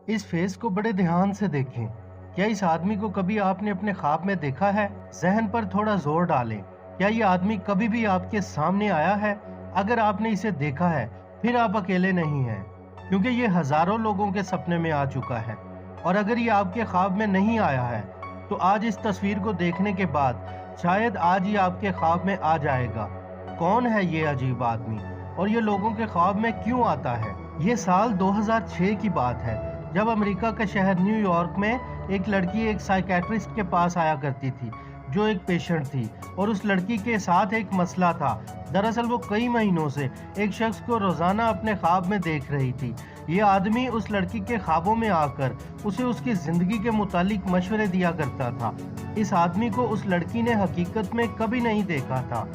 इस फेस को बड़े ध्यान से देखें। क्या इस आदमी को कभी आपने अपने ख्वाब में देखा है? जहन पर थोड़ा जोर डालें। क्या ये आदमी कभी भी आपके सामने आया है? अगर आपने इसे देखा है फिर आप अकेले नहीं हैं, क्योंकि ये हजारों लोगों के सपने में आ चुका है। और अगर ये आपके ख्वाब में नहीं आया है तो आज इस तस्वीर को देखने के बाद शायद आज ही आपके ख्वाब में आ जाएगा। कौन है ये अजीब आदमी और ये लोगों के ख्वाब में क्यों आता है? ये साल 2006 की बात है, जब अमेरिका का शहर न्यूयॉर्क में एक लड़की एक साइकेट्रिस्ट के पास आया करती थी जो एक पेशेंट थी, और उस लड़की के साथ एक मसला था। दरअसल वो कई महीनों से एक शख्स को रोजाना अपने ख्वाब में देख रही थी। ये आदमी उस लड़की के ख्वाबों में आकर उसे उसकी जिंदगी के मुतालिक मशवरे दिया करता था। इस आदमी को उस लड़की ने हकीकत में कभी नहीं देखा था।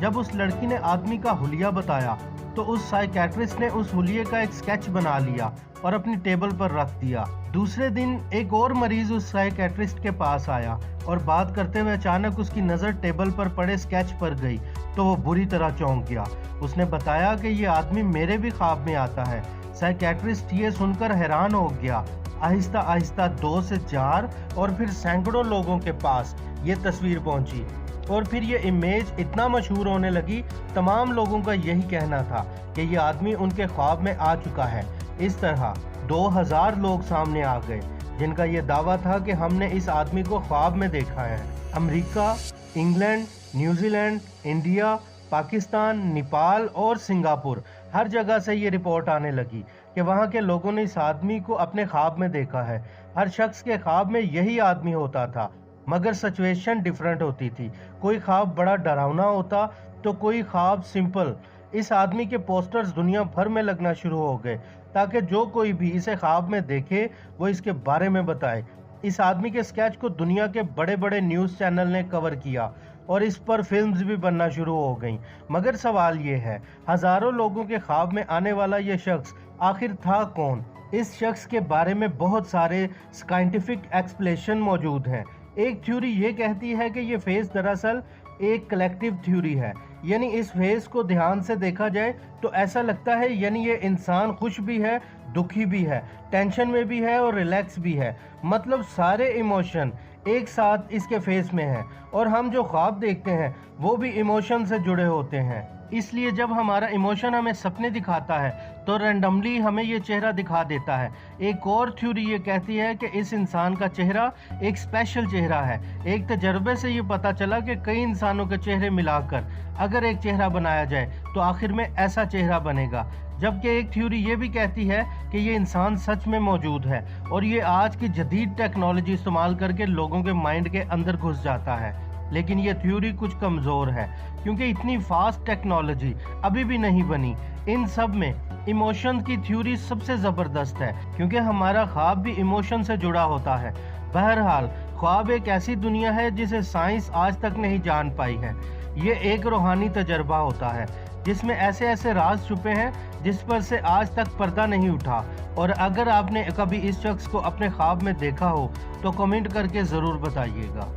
जब उस लड़की ने आदमी का हुलिया बताया तो उस साइकेट्रिस्ट ने उस हुलिये का एक स्केच बना लिया और अपनी टेबल पर रख दिया। दूसरे दिन एक और मरीज उस साइकेट्रिस्ट के पास आया और बात करते हुए अचानक उसकी नज़र टेबल पर पड़े स्केच पर गई तो वो बुरी तरह चौंक गया। उसने बताया कि ये आदमी मेरे भी ख्वाब में आता है। साइकेट्रिस्ट ये सुनकर हैरान हो गया। आहिस्ता आहिस्ता 2 से 4 और फिर सैकड़ों लोगों के पास ये तस्वीर पहुंची और फिर ये इमेज इतना मशहूर होने लगी। तमाम लोगों का यही कहना था कि ये आदमी उनके ख्वाब में आ चुका है। इस तरह 2000 लोग सामने आ गए जिनका ये दावा था कि हमने इस आदमी को ख्वाब में देखा है। America, England, New Zealand, India, Pakistan, Nepal और सिंगापुर, हर जगह से ये रिपोर्ट आने लगी कि वहाँ के लोगों ने इस आदमी को अपने ख्वाब में देखा है। हर शख्स के ख्वाब में यही आदमी होता था, मगर सिचुएशन डिफरेंट होती थी। कोई ख्वाब बड़ा डरावना होता तो कोई ख्वाब सिंपल। इस आदमी के पोस्टर्स दुनिया भर में लगना शुरू हो गए ताकि जो कोई भी इसे ख्वाब में देखे वो इसके बारे में बताए। इस आदमी के स्केच को दुनिया के बड़े बड़े न्यूज़ चैनल ने कवर किया और इस पर फिल्म्स भी बनना शुरू हो गईं। मगर सवाल ये है, हजारों लोगों के ख्वाब में आने वाला ये शख्स आखिर था कौन? इस शख्स के बारे में बहुत सारे साइंटिफिक एक्सप्लेनेशन मौजूद हैं। एक थ्योरी ये कहती है कि ये फेस दरअसल एक कलेक्टिव थ्योरी है, यानी इस फेस को ध्यान से देखा जाए तो ऐसा लगता है यानी ये इंसान खुश भी है, दुखी भी है, टेंशन में भी है और रिलैक्स भी है। मतलब सारे इमोशन एक साथ इसके फेस में है और हम जो ख्वाब देखते हैं वो भी इमोशन से जुड़े होते हैं। इसलिए जब हमारा इमोशन हमें सपने दिखाता है तो रैंडमली हमें ये चेहरा दिखा देता है। एक और थ्योरी ये कहती है कि इस इंसान का चेहरा एक स्पेशल चेहरा है। एक तजर्बे से ये पता चला कि कई इंसानों के चेहरे मिलाकर अगर एक चेहरा बनाया जाए तो आखिर में ऐसा चेहरा बनेगा। जबकि एक थ्योरी ये भी कहती है कि ये इंसान सच में मौजूद है और ये आज की जदीद टेक्नोलॉजी इस्तेमाल करके लोगों के माइंड के अंदर घुस जाता है। लेकिन ये थ्योरी कुछ कमज़ोर है क्योंकि इतनी फास्ट टेक्नोलॉजी अभी भी नहीं बनी। इन सब में इमोशन की थ्योरी सबसे ज़बरदस्त है क्योंकि हमारा ख्वाब भी इमोशन से जुड़ा होता है। बहरहाल ख्वाब एक ऐसी दुनिया है जिसे साइंस आज तक नहीं जान पाई है। ये एक रूहानी तजर्बा होता है जिसमें ऐसे ऐसे राज छुपे हैं जिस पर से आज तक पर्दा नहीं उठा। और अगर आपने कभी इस शख्स को अपने ख्वाब में देखा हो तो कमेंट करके ज़रूर बताइएगा।